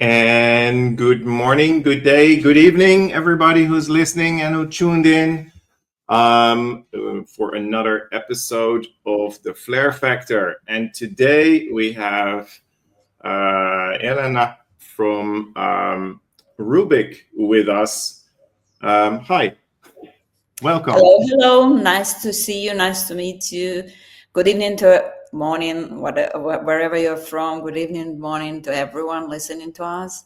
And good morning, good day, good evening, everybody who's listening and who tuned in for another episode of the Flare Factor. And today we have Elena from Rubic with us. Hi, welcome. Hello. Nice to see you. Nice to meet you. Good evening to morning, wherever you're from. Good evening, morning to everyone listening to us.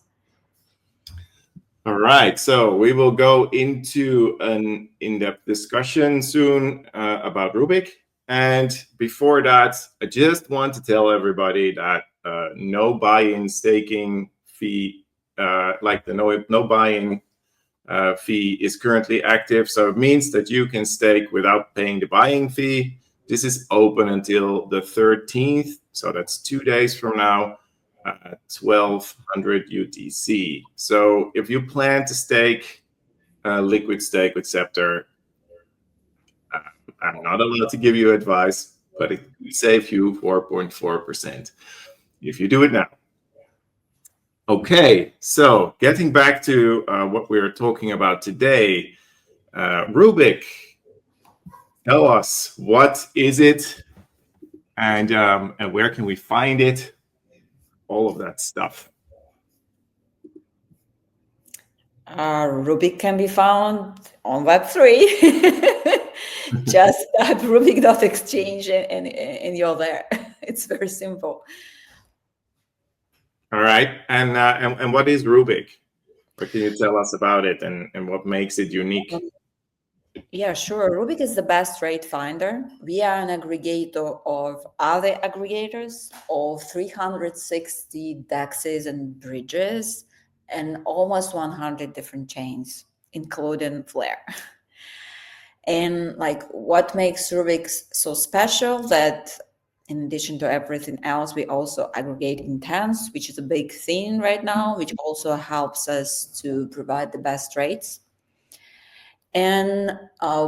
All right, so we will go into an in-depth discussion soon about Rubic. And before that, I just want to tell everybody that no buy-in staking fee, like the no buy-in fee is currently active. So it means that you can stake without paying the buying fee. This is open until the 13th. So that's 2 days from now. 1200 UTC. So if you plan to stake liquid stake with Scepter, I'm not allowed to give you advice, but it will save you 4.4% if you do it now. Okay, so getting back to what we're talking about today, Rubic, tell us, what is it and where can we find it? All of that stuff. Rubic can be found on Web3. Just type rubic.exchange and you're there. It's very simple. All right, and what is Rubic? What can you tell us about it and what makes it unique? Yeah, sure. Rubic is the best rate finder. We are an aggregator of other aggregators of 360 DEXs and bridges and almost 100 different chains, including Flare. And like what makes Rubic so special that in addition to everything else, we also aggregate intents, which is a big thing right now, which also helps us to provide the best rates. And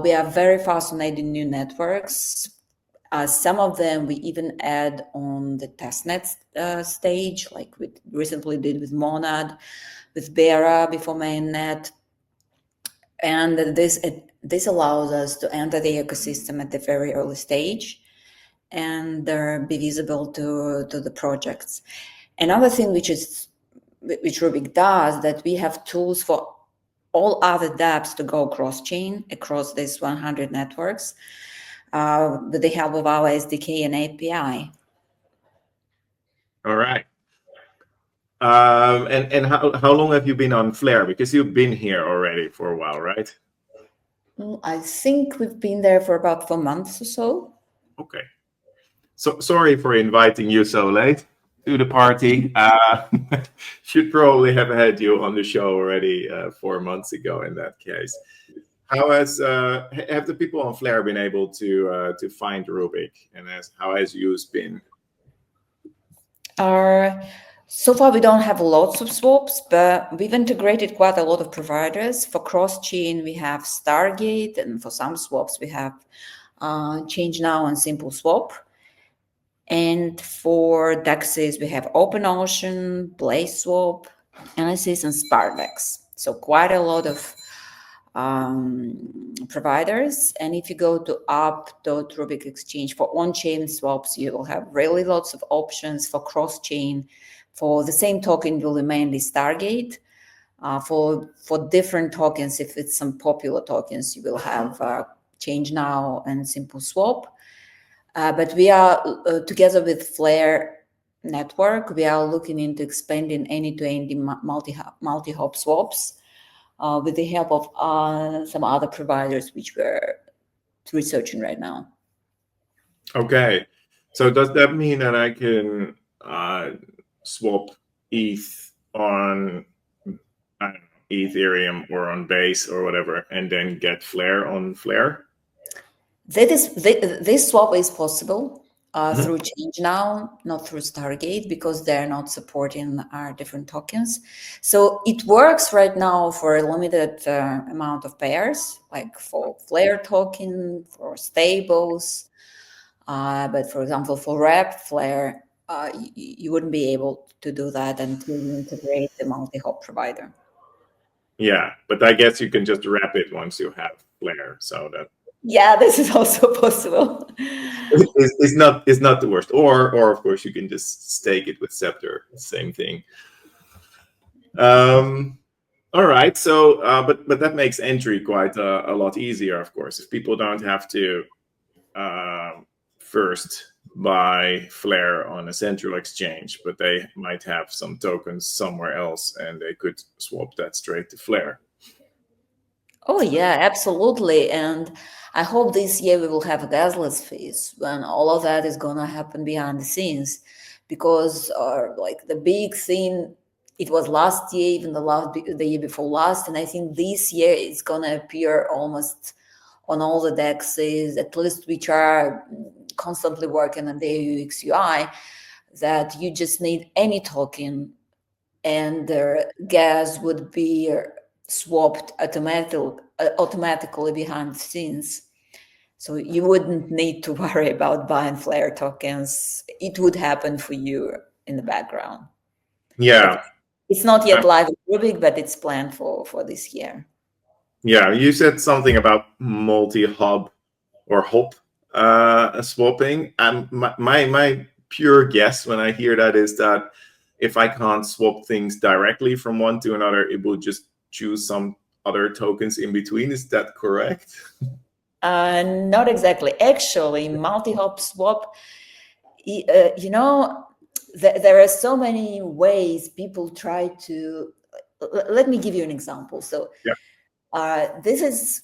we are very fascinating new networks. Some of them we even add on the testnet stage, like we recently did with Monad, with Bera before mainnet. And this allows us to enter the ecosystem at the very early stage and be visible to the projects. Another thing which Rubic does, that we have tools for all other dApps to go cross-chain across these 100 networks with the help of our SDK and API. All right. And how long have you been on Flare? Because you've been here already for a while, right? I think we've been there for about 4 months or so. Okay. So sorry for inviting you so late to the party. Should probably have had you on the show already 4 months ago in that case. How have the people on Flare been able to find Rubic, and how has yours been? So far, we don't have lots of swaps, but we've integrated quite a lot of providers. For cross-chain, we have Stargate, and for some swaps, we have Change Now and Simple Swap. And for DEXs, we have OpenOcean, BlazeSwap, Analysis, and SparDex. So quite a lot of providers. And if you go to app.rubic exchange for on-chain swaps, you will have really lots of options. For cross-chain, for the same token, will be mainly Stargate. For different tokens, if it's some popular tokens, you will have Change Now and Simple Swap. But we are, together with Flare Network, we are looking into expanding any-to-any multi-hop swaps with the help of some other providers which we're researching right now. Okay. So does that mean that I can swap ETH on Ethereum or on Base or whatever, and then get Flare on Flare? This swap is possible through Change Now, not through Stargate, because they're not supporting our different tokens. So it works right now for a limited amount of pairs, like for Flare token, for stables. But for example, for Flare, you wouldn't be able to do that until you integrate the multi-hop provider. Yeah, but I guess you can just wrap it once you have Flare, so that Yeah, this is also possible. is not the worst. Or of course you can just stake it with Scepter, same thing. All right, so but that makes entry quite a lot easier, of course, if people don't have to first buy Flare on a central exchange, but they might have some tokens somewhere else, and they could swap that straight to Flare. Oh yeah, absolutely. And I hope this year we will have a gasless fees when all of that is gonna happen behind the scenes, because like the big thing, it was last year, even the year before last, and I think this year it's gonna appear almost on all the dexes, at least which are constantly working on their UX UI, that you just need any token and the gas would be swapped automatically behind the scenes. So you wouldn't need to worry about buying Flare tokens. It would happen for you in the background. Yeah. But it's not yet live in Rubic, but it's planned for this year. Yeah, you said something about multi-hub or hop swapping. And my pure guess when I hear that is that if I can't swap things directly from one to another, it will just choose some other tokens in between. Is that correct? Not exactly. Actually, multi-hop swap, there are so many ways people try to. Let me give you an example. So, this is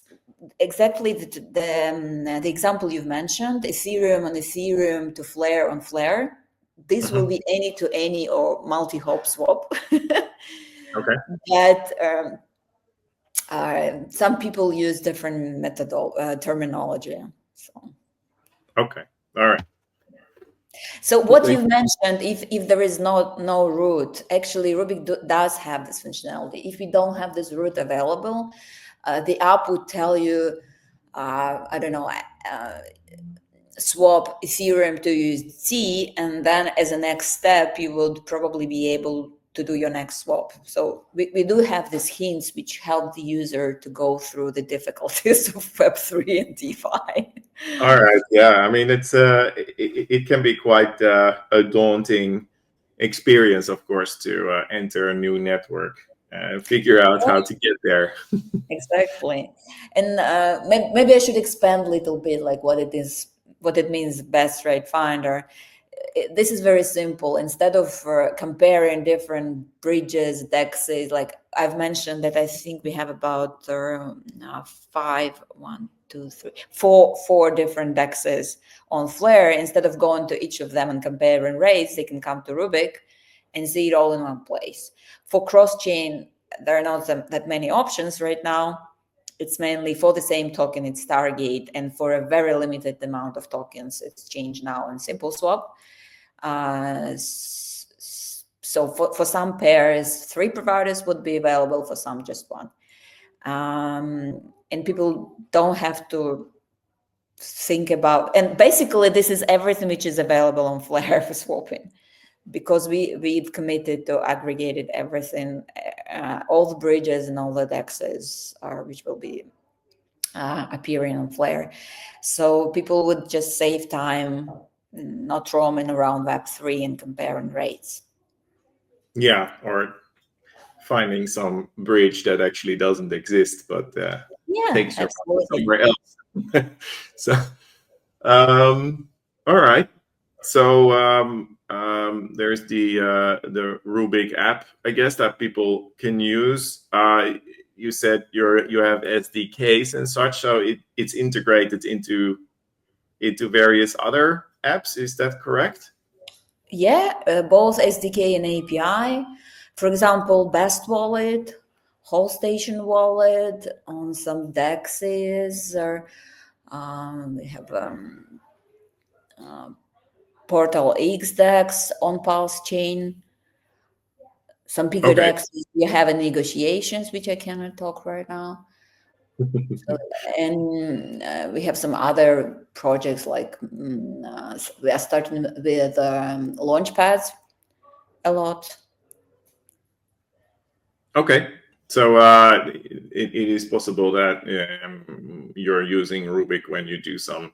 exactly the example you've mentioned: Ethereum on Ethereum to Flare on Flare. This will be any to any or multi-hop swap. Okay. But some people use different terminology. So. Okay. All right. So what you've mentioned, if there is no root, actually Rubic does have this functionality. If we don't have this root available, the app would tell you, I don't know, swap Ethereum to USDT, and then as a next step, you would probably be able to do your next swap. So we do have these hints which help the user to go through the difficulties of Web3 and DeFi. All right. Yeah. I mean, it can be quite a daunting experience, of course, to enter a new network and figure out how to get there. Exactly. And maybe I should expand a little bit like what it means best rate finder. This is very simple. Instead of comparing different bridges, dexes, like I've mentioned that I think we have about four different dexes on Flare. Instead of going to each of them and comparing rates, they can come to Rubic and see it all in one place. For cross-chain, there are not that many options right now. It's mainly for the same token, it's Stargate, and for a very limited amount of tokens, it's Change Now and SimpleSwap. So for some pairs, 3 providers would be available, for some just one. And people don't have to think about, and basically this is everything which is available on Flare for swapping, because we've committed to aggregated everything, all the bridges and all the dexes which will be appearing on Flare. So people would just save time not roaming around Web3 and comparing rates. Yeah, or finding some bridge that actually doesn't exist, but takes your money somewhere else. So, all right. So there's the Rubic app, I guess, that people can use. You said you have SDKs and such, so it's integrated into various other apps. Is that correct? Yeah, both SDK and API. For example, Best Wallet, Whole Station Wallet on some dexes, or we have Portal X DEX on Pulse Chain. Some bigger dexes you have in negotiations, which I cannot talk right now. So, and we have some other projects like we are starting with launch pads a lot. Okay. So it is possible that you're using Rubik when you do some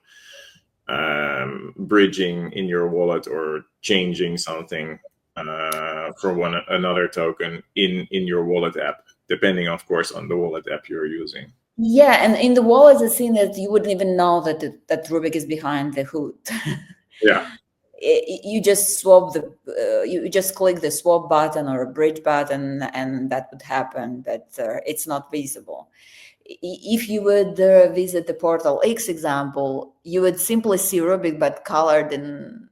bridging in your wallet or changing something from one another token in your wallet app, depending, of course, on the wallet app you're using. Yeah, and in the wallet, the thing that you wouldn't even know that that Rubik is behind the hood. Yeah. You just swap the you just click the swap button or a bridge button, and that would happen, but it's not visible. If you would visit the Portal X example, you would simply see Rubik but colored in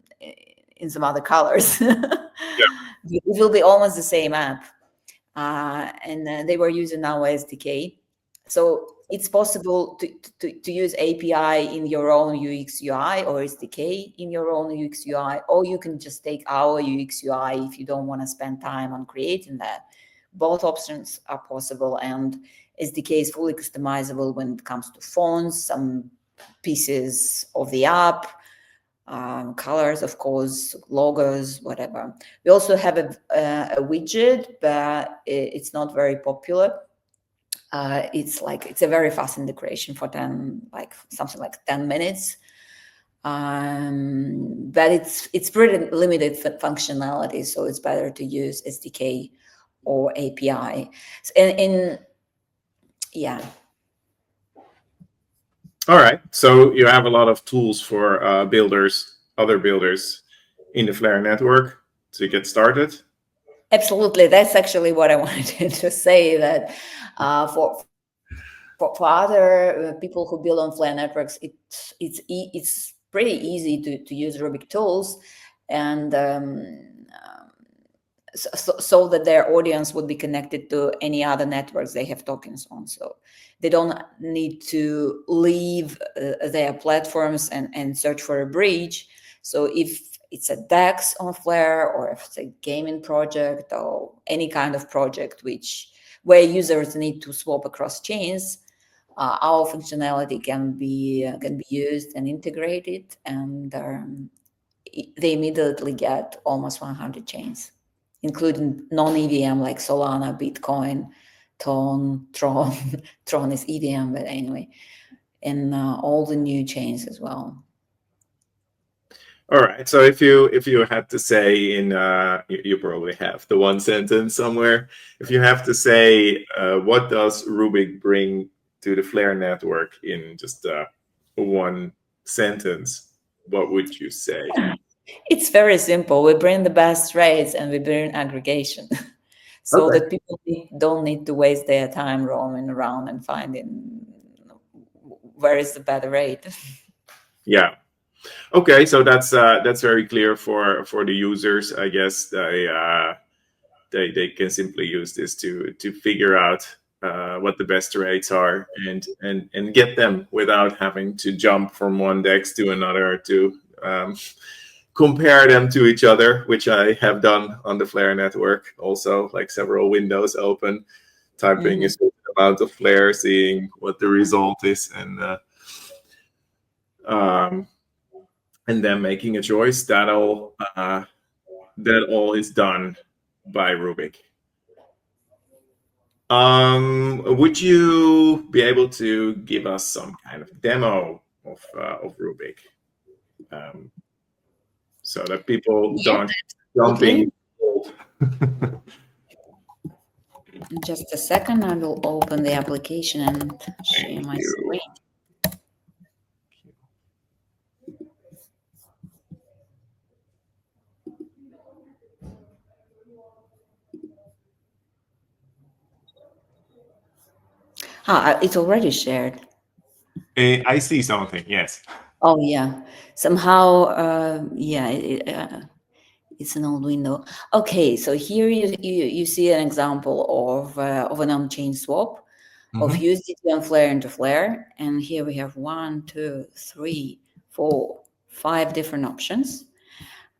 some other colors. It will be almost the same app, and they were using our SDK. So it's possible to use API in your own UX UI or SDK in your own UX UI, or you can just take our UX UI if you don't want to spend time on creating that. Both options are possible, and SDK is fully customizable when it comes to fonts, some pieces of the app, colors, of course, logos, whatever. We also have a widget, but it's not very popular. It's a very fast integration for 10, like something like 10 minutes. But it's pretty limited functionality, so it's better to use SDK or API. And yeah. All right. So you have a lot of tools for other builders in the Flare network to get started. Absolutely, that's actually what I wanted to say. That for other people who build on Flare networks, it's pretty easy to use Rubik tools, and so that their audience would be connected to any other networks they have tokens on. So they don't need to leave their platforms and search for a bridge. So if it's a DEX on Flare, or if it's a gaming project or any kind of project where users need to swap across chains, our functionality can be used and integrated, and they immediately get almost 100 chains, including non-EVM like Solana, Bitcoin, Tron. Tron is EVM, but anyway, and all the new chains as well. All right. So if you had to say you probably have the one sentence somewhere. If you have to say what does Rubik bring to the Flare network in just one sentence, what would you say? It's very simple. We bring the best rates and we bring aggregation, so Okay. that people don't need to waste their time roaming around and finding where is the better rate. Yeah. Okay. So that's very clear for the users. I guess they can simply use this to figure out what the best rates are and get them without having to jump from one DEX to another to compare them to each other, which I have done on the Flare network. Also, like several windows open, typing a certain amount of Flare, seeing what the result is, and then making a choice. That all is done by Rubic. Would you be able to give us some kind of demo of Rubic, so that people don't jumping? In just a second, I will open the application and share my screen. It's already shared. I see something. Yes. Oh yeah, somehow it's an old window. Okay, so here you see an example of an on-chain swap of USDT and Flare into Flare, and here we have 1, 2, 3, 4, 5 different options.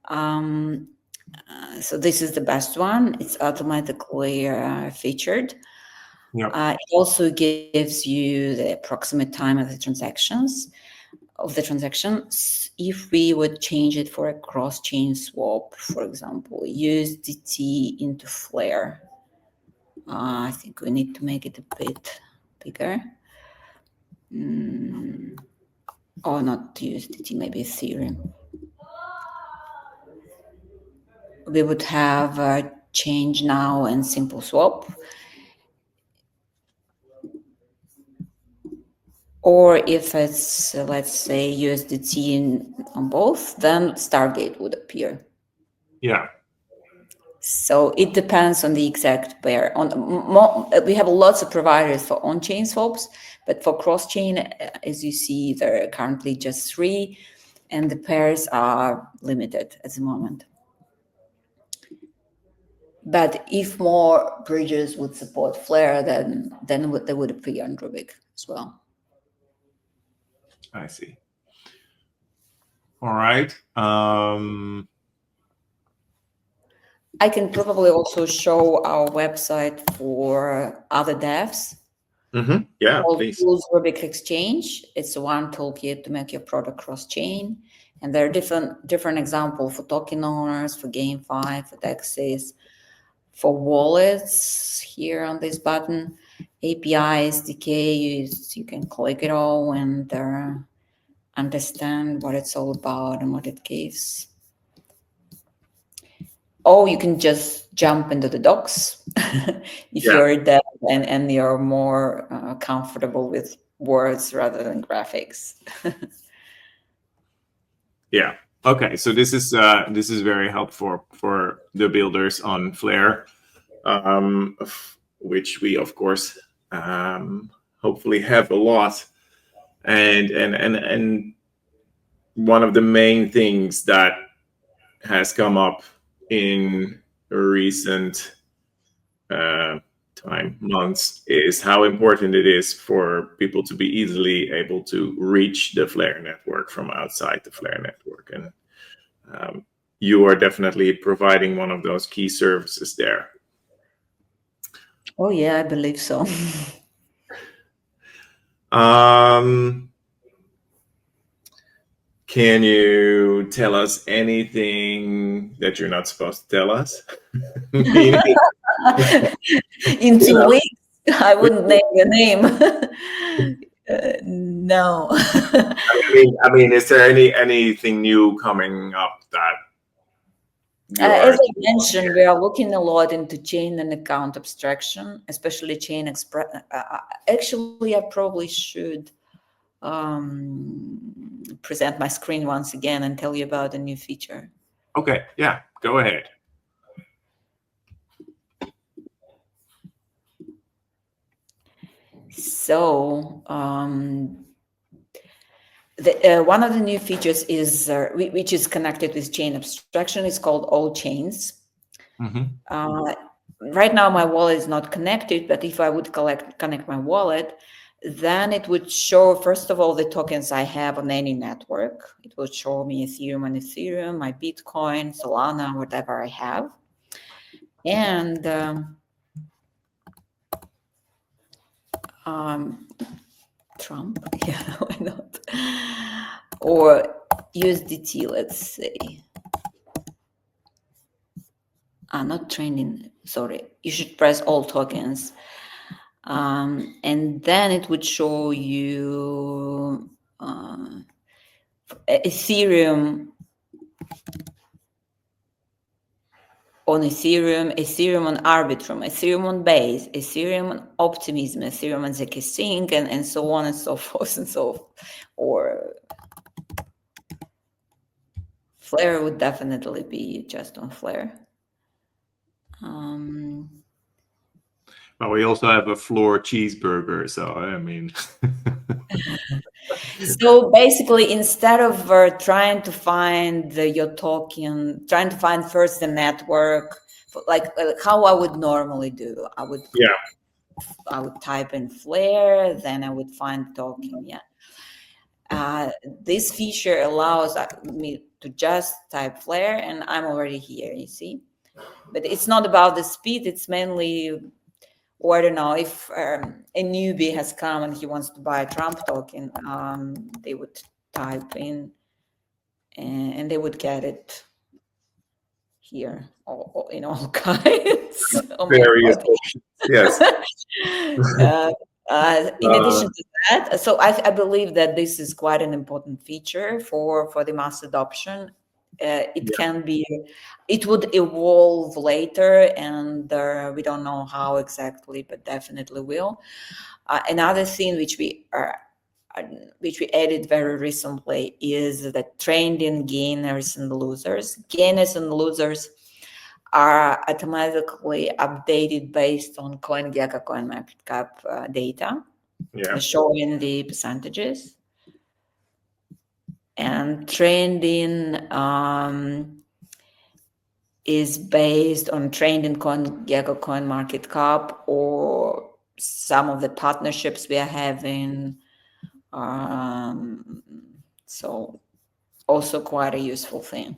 So this is the best one. It's automatically featured. It also gives you the approximate time of the transactions. If we would change it for a cross-chain swap, for example, USDT into Flare, I think we need to make it a bit bigger. Or not USDT, maybe Ethereum. We would have a change now and simple swap. Or if it's, let's say, USDT on both, then Stargate would appear. Yeah. So it depends on the exact pair. We have lots of providers for on-chain swaps, but for cross-chain, as you see, there are currently just 3, and the pairs are limited at the moment. But if more bridges would support Flare, then they would appear on Rubic as well. I see. All right. I can probably also show our website for other devs. Yeah, please. Tools Rubic Exchange. It's one toolkit to make your product cross-chain. And there are different examples for token owners, for GameFi, for DEXs, for wallets here on this button. APIs, SDK, you can click it all and understand what it's all about and what it gives. Or you can just jump into the docs if you're a dev and you're more comfortable with words rather than graphics. Yeah. Okay. So this is very helpful for the builders on Flare, which we of course hopefully have a lot. And one of the main things that has come up in recent months is how important it is for people to be easily able to reach the Flare network from outside the Flare network. And you are definitely providing one of those key services there. Oh, yeah, I believe so. Can you tell us anything that you're not supposed to tell us? In 2 weeks, I wouldn't name your name. No. I mean, is there anything new coming up that? As I mentioned, we are looking a lot into chain and account abstraction, especially chain express. Actually, I probably should present my screen once again and tell you about a new feature. Okay, yeah, go ahead. So one of the new features is which is connected with chain abstraction. Is called all chains. Right now, my wallet is not connected, but if I would connect my wallet, then it would show, first of all, the tokens I have on any network. It would show me Ethereum on Ethereum, my Bitcoin, Solana, whatever I have. And Trump, yeah, why not? Or USDT, let's say. Not training, sorry. You should press all tokens. And then it would show you Ethereum on Ethereum, Ethereum on Arbitrum, Ethereum on Base, Ethereum on Optimism, Ethereum on zkSync, and so on and so forth and so forth. Or Flare would definitely be just on Flare. Well, we also have a floor cheeseburger, so I mean. So basically, instead of trying to find your token, trying to find first the network, like how I would normally do, I would type in Flare, then I would find token. Yeah. This feature allows me to just type Flare, and I'm already here. You see, but it's not about the speed. It's mainly or I don't know, if a newbie has come and he wants to buy a Trump token, they would type in and they would get it here, all in all kinds on my Various body. options. Yes. uh, in Uh, addition to that, so I believe that this is quite an important feature for the mass adoption. It yeah. can be, it would evolve later, and we don't know how exactly, but definitely will. Another thing which we added very recently is the trending gainers and losers. Gainers and losers are automatically updated based on CoinGecko CoinMarketCap data, Yeah. showing the percentages. And trending is based on trending CoinGecko CoinMarketCap or some of the partnerships we are having. So also quite a useful thing.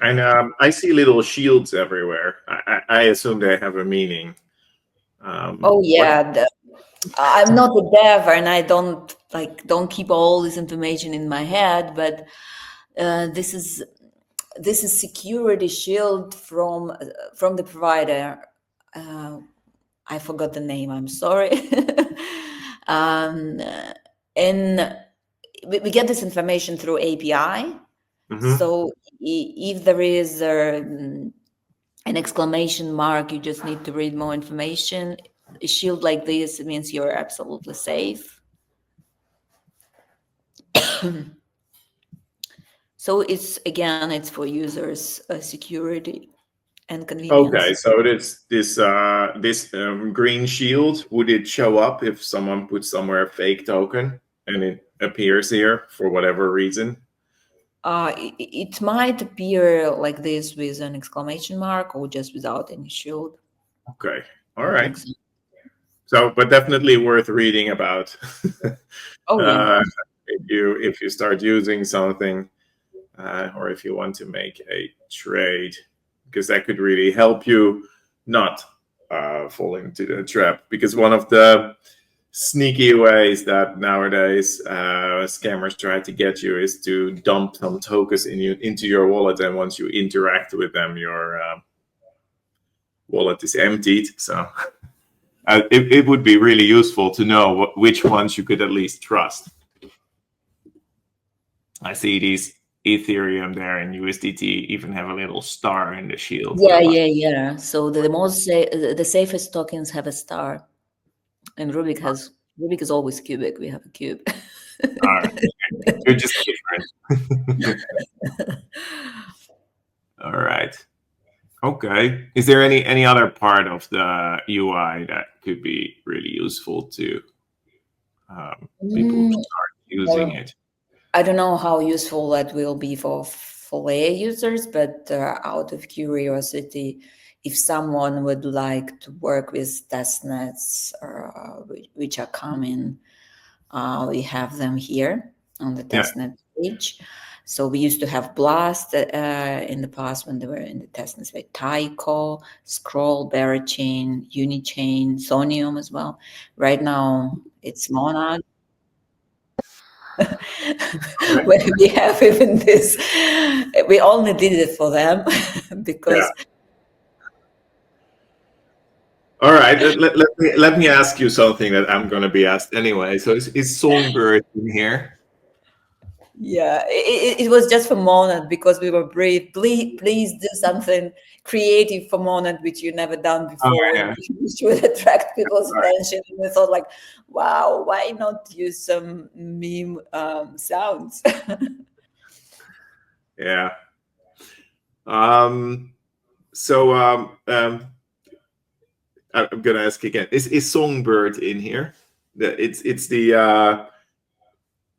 And I see little shields everywhere. I assume they have a meaning. Oh What? yeah, I'm not a dev and I don't keep all this information in my head, but this is security shield from the provider. Uh, I forgot the name. I'm sorry. um, and we get this information through API. Mm-hmm. So if there is an exclamation mark, you just need to read more information. A shield like this, it means you're absolutely safe. So it's for users' security and convenience. Okay, so this green shield, would it show up if someone puts somewhere a fake token and it appears here for whatever reason? It might appear like this with an exclamation mark or just without any shield. Okay, all It right. looks. So, but definitely worth reading about. Oh yeah. uh, if you start using something, or if you want to make a trade, because that could really help you not fall into the trap. Because one of the sneaky ways that nowadays scammers try to get you is to dump some tokens into your wallet, and once you interact with them, your wallet is emptied. So it would be really useful to know which ones you could at least trust. I see these Ethereum there and USDT even have a little star in the shield. Yeah. So the safest tokens have a star, and Rubik is always cubic. We have a cube. All right. You're just different. All right. Okay. Is there any other part of the UI that could be really useful to people who start using Well, it? I don't know how useful that will be for lay users, but out of curiosity, if someone would like to work with testnets which are coming, we have them here on the Yeah. testnet page. So we used to have Blast in the past when they were in the testnets, like Tyco, Scroll, Berachain, Unichain, Sonium as well. Right now it's Monad. Okay. When we have even this, we only did it for them Yeah. because All right. Let me ask you something that I'm going to be asked anyway. So is Songbird in here? yeah, it was just for Monad because we were brave. Please do something creative for Monad, which you never done Oh before, yeah. which would attract people's All right. attention. And we thought, like, wow, why not use some meme sounds? Yeah. Um. So I'm gonna ask again. Is Songbird in here?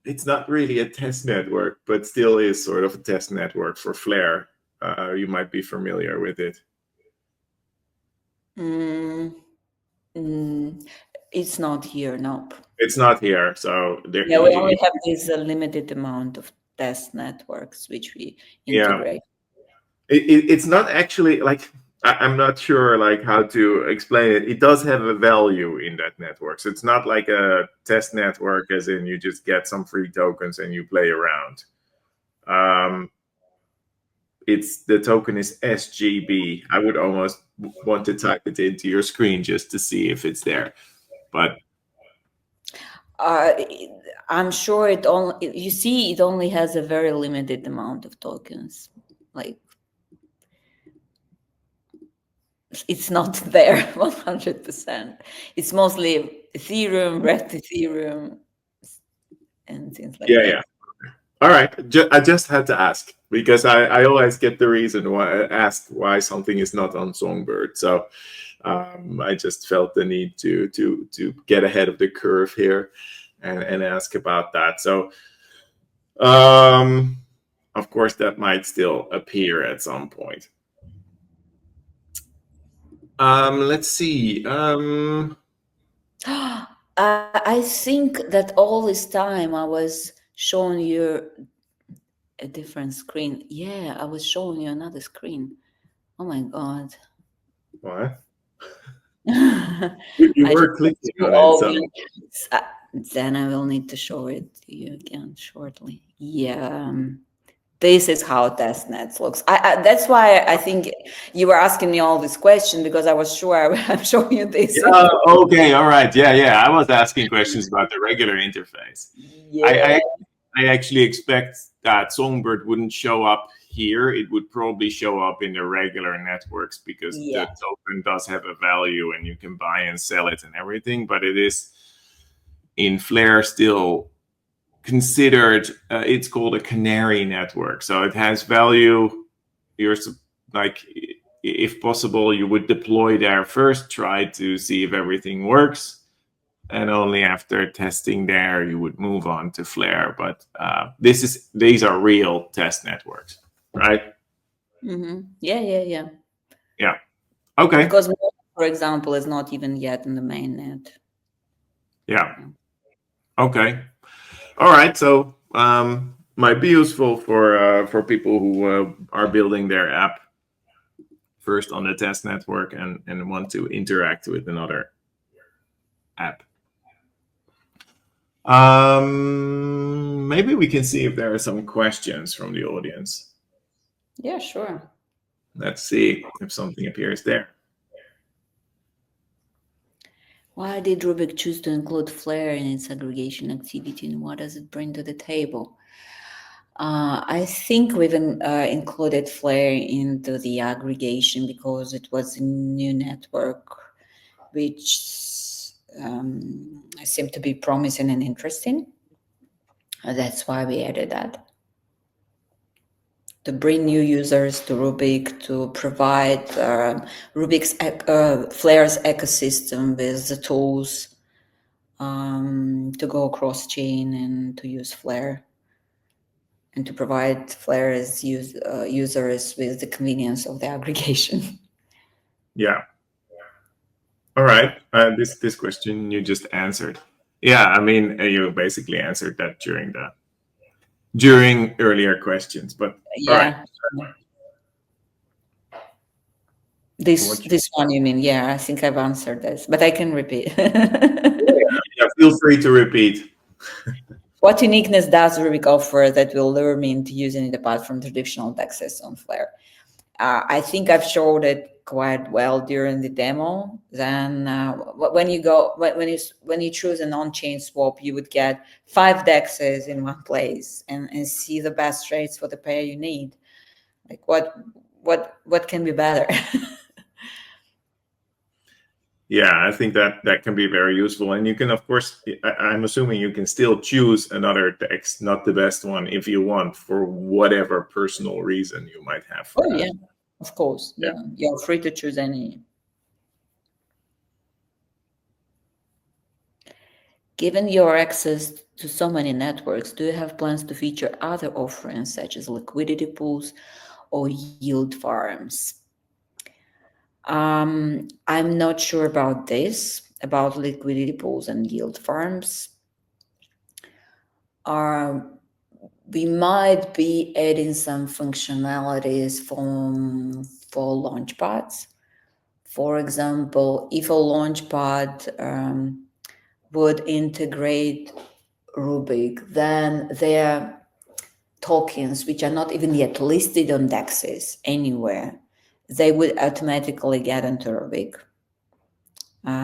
It's not really a test network, but still is sort of a test network for Flare. You might be familiar with it. Mm, it's not here, nope. It's not here, so there. Yeah, we only have this limited amount of test networks which we Yeah, integrate. it's not actually like I'm not sure like how to explain it. It does have a value in that network. So it's not like a test network, as in you just get some free tokens and you play around. Um, it's the token is SGB. I would almost want to type it into your screen just to see if it's there. But Uh, I'm sure it only, you see, it only has a very limited amount of tokens. Like, it's not there 100%. It's mostly Ethereum, red Ethereum, and things like yeah, that. yeah. All right. I just had to ask because I always get the reason why asked why something is not on Songbird. So I just felt the need to get ahead of the curve here and ask about that. So um, of course that might still appear at some point. Let's see. I think that all this time I was showing you a different screen. Yeah, I was showing you another screen. Oh my God. What? You I just were went clicking through on it, all so the then I will need to show it to you again shortly. Yeah. This is how testnets looks. That's why I think you were asking me all this question, because I was sure I'm showing you this yeah. interface. Okay. All right. Yeah. Yeah. I was asking questions about the regular interface. Yeah, I actually expect that Songbird wouldn't show up here. It would probably show up in the regular networks because yeah, the token does have a value and you can buy and sell it and everything. But it is in Flare still considered, it's called a canary network. So it has value. You're like, if possible, you would deploy there first, try to see if everything works, and only after testing there you would move on to Flare. But these are real test networks, right? yeah, yeah, yeah. Yeah. Okay. Because Mono, for example, is not even yet in the mainnet. Yeah. Okay. All right. So might be useful for people who are building their app first on the test network and want to interact with another app. Maybe we can see if there are some questions from the audience. Yeah, sure. Let's see if something appears there. Why did Rubik choose to include Flare in its aggregation activity, and what does it bring to the table? I think we've included Flare into the aggregation because it was a new network which seemed to be promising and interesting. That's why we added that. To bring new users to Rubik, to provide Rubik's Flare's ecosystem with the tools to go across chain and to use Flare, and to provide Flare's users with the convenience of the aggregation. Yeah. All right. This question you just answered. Yeah, I mean you basically answered that during earlier questions. But all right. Yeah. This What this one you mean? Yeah, I think I've answered this, but I can repeat. Yeah, feel free to repeat. What uniqueness does Rubik offer that will lure me into using it apart from traditional DEXs on Flare? I think I've showed it quite well during the demo. Then when you go when you choose an on-chain swap, you would get 5 DEXs in one place and see the best rates for the pair you need. Like what can be better? Yeah, I think that can be very useful, and you can, of course, I'm assuming you can still choose another text, not the best one, if you want, for whatever personal reason you might have for Oh that. yeah, of course. Yeah. Yeah, you're free to choose any. Given your access to so many networks, do you have plans to feature other offerings such as liquidity pools or yield farms? I'm not sure about this, about liquidity pools and yield farms. We might be adding some functionalities for launchpads. For example, if a launchpad would integrate Rubic, then their tokens, which are not even yet listed on DEXs anywhere, they would automatically get into Rubic.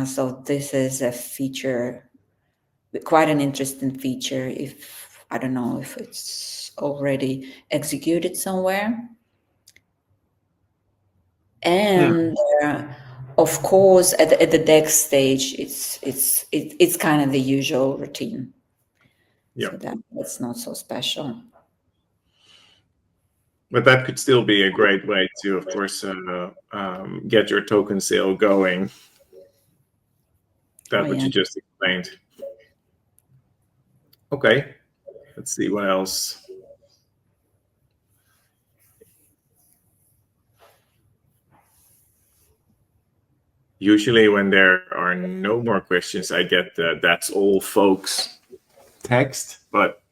So this is a feature, quite an interesting feature. If I don't know if it's already executed somewhere. And of course, at the DEX stage, it's kind of the usual routine. Yeah. So that's not so special. But that could still be a great way to, of course, get your token sale going. That what you just explained. Okay, let's see what else. Usually when there are no more questions, I get the "that's all, folks" text, but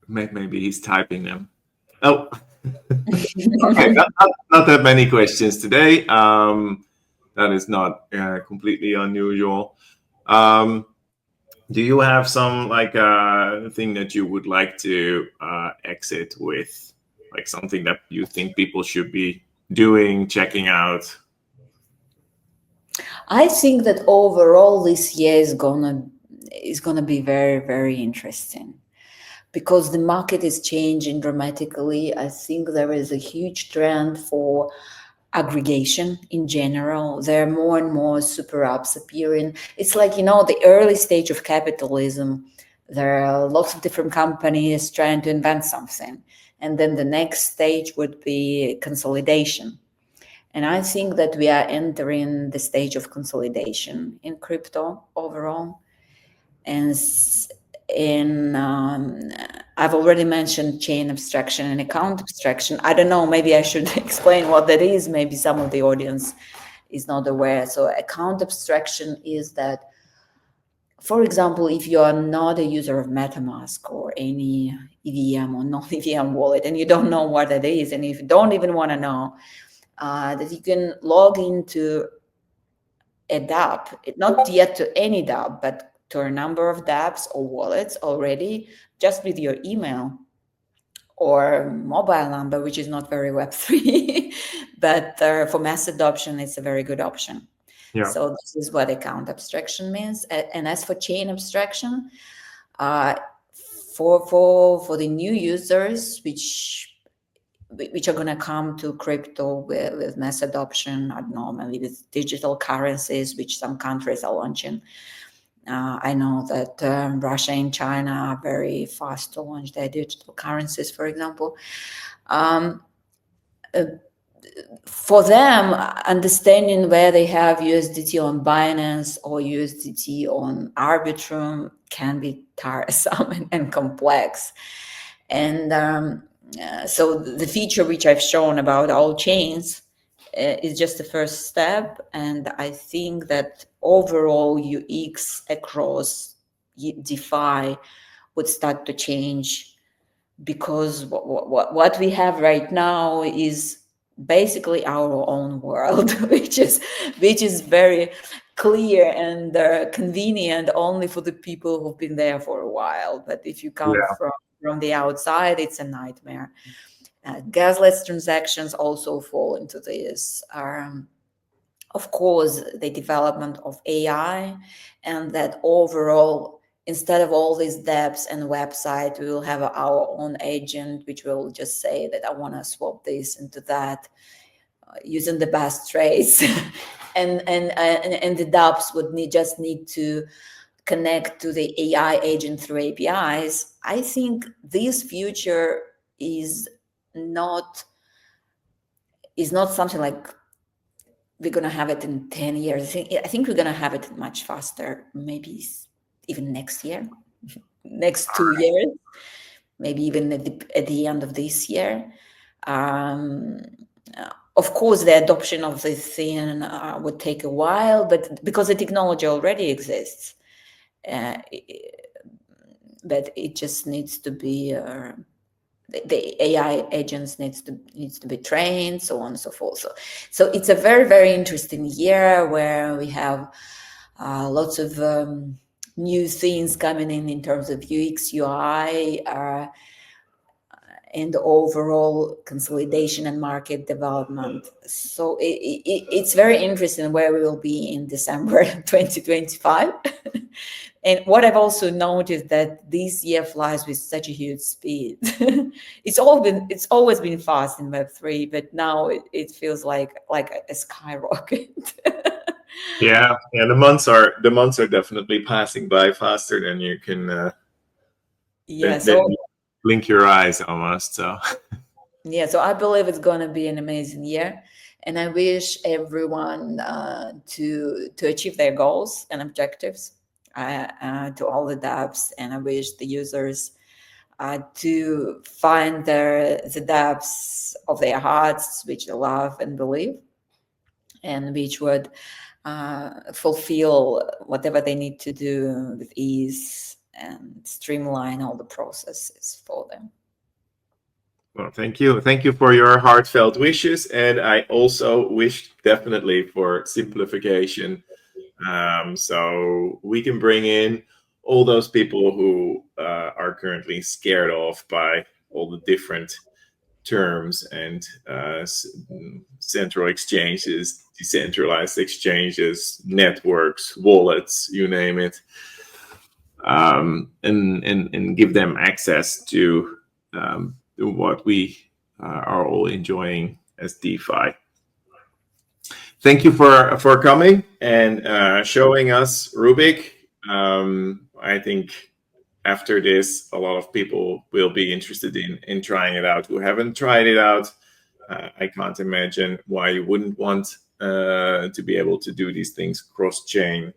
maybe he's typing them. Oh, okay, not that many questions today. That is not completely unusual. Do you have some thing that you would like to exit with, like something that you think people should be doing, checking out? I think that overall this year is gonna be very, very interesting because the market is changing dramatically. I think there is a huge trend for aggregation in general. There are more and more super apps appearing. It's like, the early stage of capitalism. There are lots of different companies trying to invent something. And then the next stage would be consolidation. And I think that we are entering the stage of consolidation in crypto overall. And I've already mentioned chain abstraction and account abstraction. I don't know, maybe I should explain what that is. Maybe some of the audience is not aware. So account abstraction is that, for example, if you are not a user of MetaMask or any EVM or non-EVM wallet, and you don't know what that is, and if you don't even want to know, that you can log into a dApp, not yet to any dApp, but to a number of dApps or wallets already, just with your email or mobile number, which is not very Web3, but for mass adoption, it's a very good option. Yeah. So this is what account abstraction means. And as for chain abstraction, for the new users, which are going to come to crypto with mass adoption, I don't know, maybe with digital currencies, which some countries are launching. I know that Russia and China are very fast to launch their digital currencies, for example. For them, understanding where they have USDT on Binance or USDT on Arbitrum can be tiresome and complex. And so the feature which I've shown about all chains is just the first step. And I think that overall UX across DeFi would start to change, because what we have right now is basically our own world, which is very clear and convenient only for the people who've been there for a while. But if you come from the outside, it's a nightmare. Gasless transactions also fall into this. Of course, the development of AI, and that overall, instead of all these dApps and website, we will have our own agent, which will just say that I want to swap this into that using the best trace. and the dApps would just need to connect to the AI agent through APIs. I think this future is not something like we're going to have it in 10 years. I think we're going to have it much faster, maybe even next year, next 2 years, maybe even at the end of this year. Of course, the adoption of this thing would take a while, but because the technology already exists, but it just needs to be the AI agents needs to be trained, so on and so forth. So it's a very, very interesting year where we have lots of new things coming in terms of UX, UI, and overall consolidation and market development. So it's very interesting where we will be in December 2025. And what I've also noticed that this year flies with such a huge speed. It's always been fast in Web3, but now it feels like a skyrocket. Yeah, the months are definitely passing by faster than you can Yeah, than so you blink your eyes almost. So yeah, so I believe it's going to be an amazing year, and I wish everyone to achieve their goals and objectives, to all the dApps, and I wish the users to find the dApps of their hearts, which they love and believe, and which would fulfill whatever they need to do with ease and streamline all the processes for them. well, thank you for your heartfelt wishes, and I also wish definitely for simplification, so we can bring in all those people who are currently scared off by all the different terms and central exchanges, decentralized exchanges, networks, wallets, you name it, and give them access to what we are all enjoying as DeFi. Thank you for coming and showing us Rubic. I think after this, a lot of people will be interested in trying it out who haven't tried it out. I can't imagine why you wouldn't want to be able to do these things cross-chain.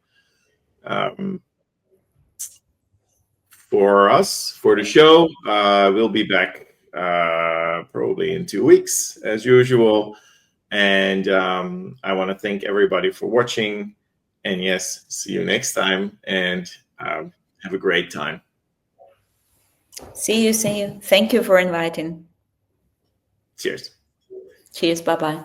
For us, for the show, we'll be back probably in 2 weeks as usual. And I want to thank everybody for watching. And yes, see you next time, and have a great time. See you. Thank you for inviting. Cheers. Cheers. Bye-bye.